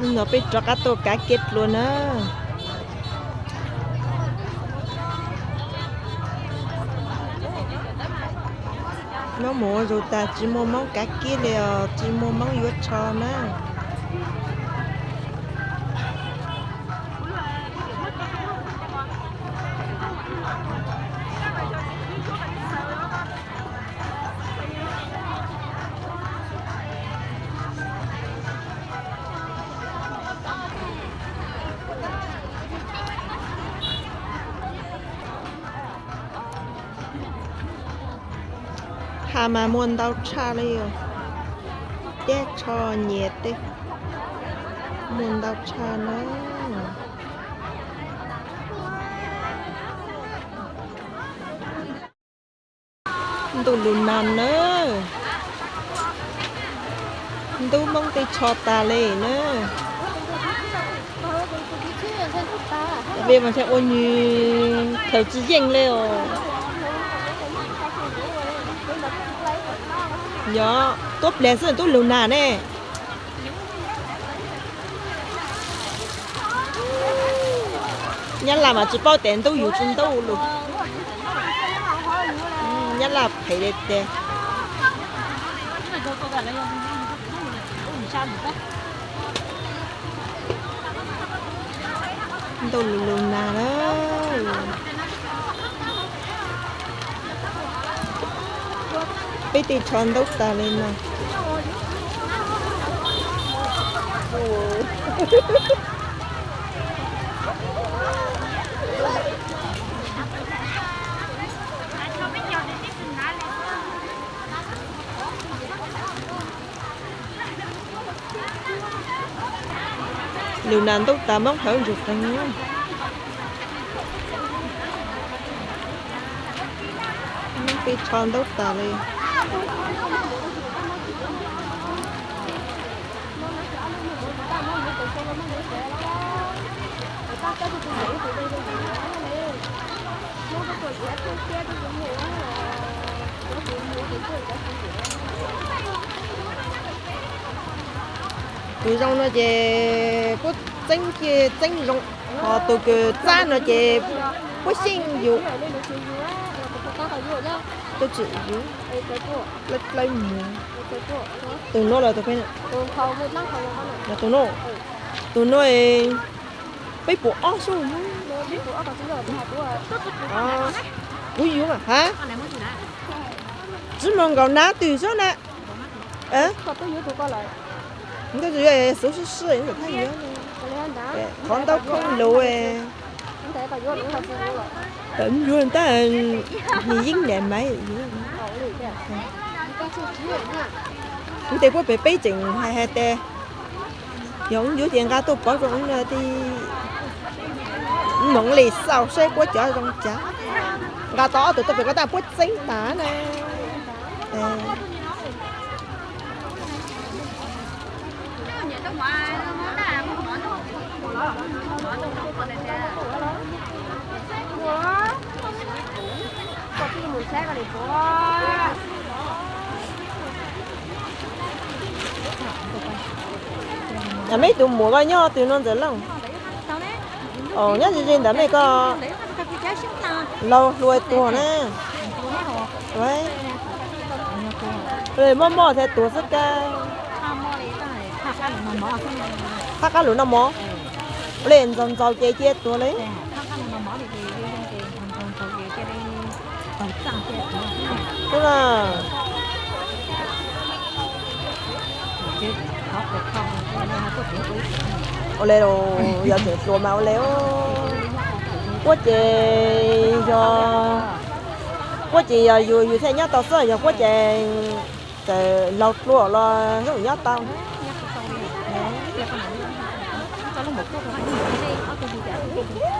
nó bị cho cá tô cá kết luôn á. Nó mua rồi ta chỉ mua món cá kia liền, chỉ mua món yuốt cho nó. Hà mà muốn đau cha liền, để cho nhiệt đi, muốn đau cha nữa. Tụi lùn nàn nữa, tụi mong tụi cho ta lên nữa. Bây giờ sẽ ôn như theo chỉ riêng lên. Dạ, tốt lẽ sẽ tốt lùn nàn nè. Nhất là mà chỉ bao tiền đâuอยู่trên đâu luôn. Nhất là phải đẹp đẹp. Đâu lùn nàn đó. Bây giờ chọn đâu ta lên nào. Liều nàn tốt ta móc thở rụt ra nữa. Bây giờ chọn đâu ta lên. Tụi rong nó về có tránh rong họ tụi cái cha nó về có xin dụ tôi chịu dụ lấy mù tụi nó là tụi cái này là tụi nó bây bộ ó số à bùi dụ mà hả chỉ mong cầu ná từ số nè cái gì vậy số số những cái thay nhớ con đâu không lố tận rồi ta nhìn dính đèn máy chúng ta có phải bấy chừng hai tê giống dưới tiền ga tôi bỏ trong thì mỏng lì sao sẽ có chở trong chả ga to tụi tôi phải có ta bút xính tả nè nhà mấy tụi mua bao nhiêu tụi nó dễ lắm nhá gì đó mấy có lâu nuôi tụi nè đấy rồi mò thì tụi rất ca thác cá lúa nó mò lên dòng dầu chế chế tụi lấy tức là ô lê đồ giờ chỉ đồ màu léo quá chị cho quá chị giờ vừa thấy nhát tao sơ giờ quá chị từ lâu lúa lo rất nhát tao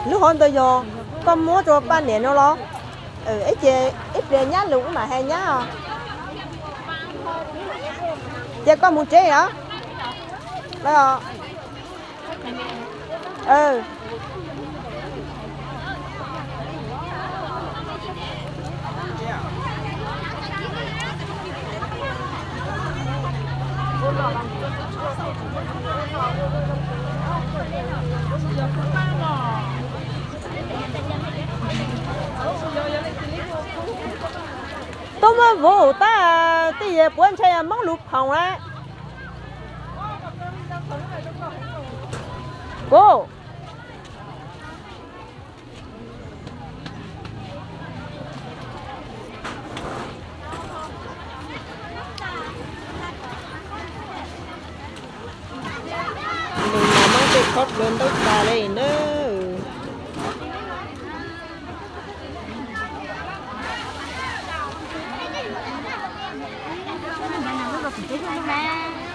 lúc hôm tôi vô con mua cho ba nè nó lo ít về nhát luôn mà hay nhát à chị có muốn chế hả đó vô ta tí giờ buồn chơi mong lụp hồng á cô mình là mong cái khót lên đâu ta lên nữa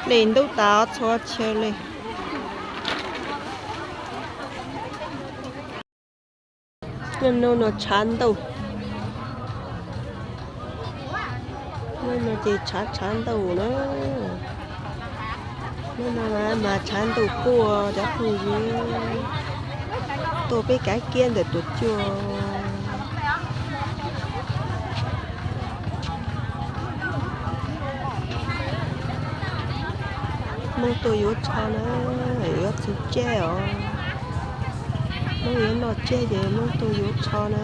lên đâu ta cho chơi lên nên nó chán đâu nên nó chỉ chán đâu nữa nên mà chán đâu cua chắc không gì tôi biết cái kia để tôi chưa mong tôi yếu cho nó yếu thì chơi à mong yếu nó chơi vậy mong tôi yếu cho nó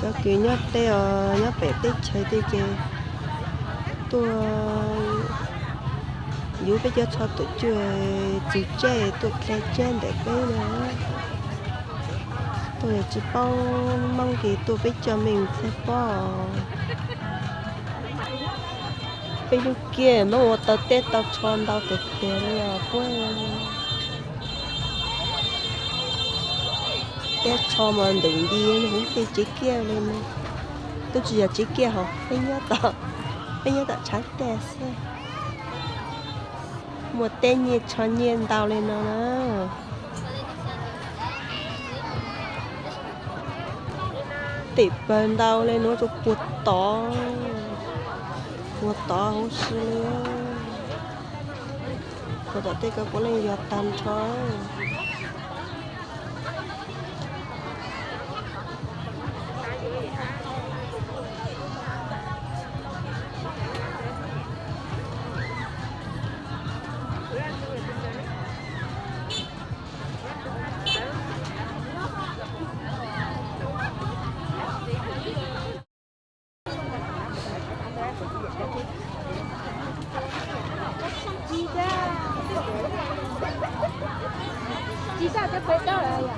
cho kiểu nhớ tê nhớ bé tê chơi tê chơi tôi yếu bây giờ cho tụi chơi tụi chơi trên để cái nữa tôi chỉ mong kỳ tôi biết cho mình sẽ bỏ bây giờ kia mà một tao tết tao chọn tao tết tết rồi quên tết cho mà đừng đi nó cũng tết chỉ kia lên tôi chỉ là chỉ kia hả bây giờ tao chán tết một tên nhiệt cho nhiên tao lên nó nè tịt bên tao lên nó cho bột tỏ không xưa bột tỏ tê cái có lên giọt tan cho chị sao cho phải đâu rồi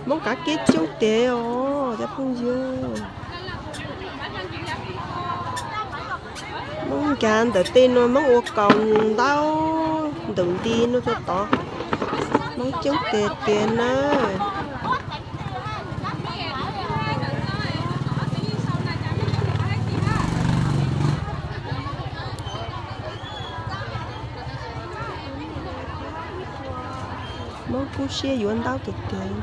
mong cả cái chú tệ ồ chắc không dư mong chán tự tin rồi mong ô còn đâu đừng đi nó cho tỏ mong chú tệ tiền á mong cú xe yuan đau tự tiền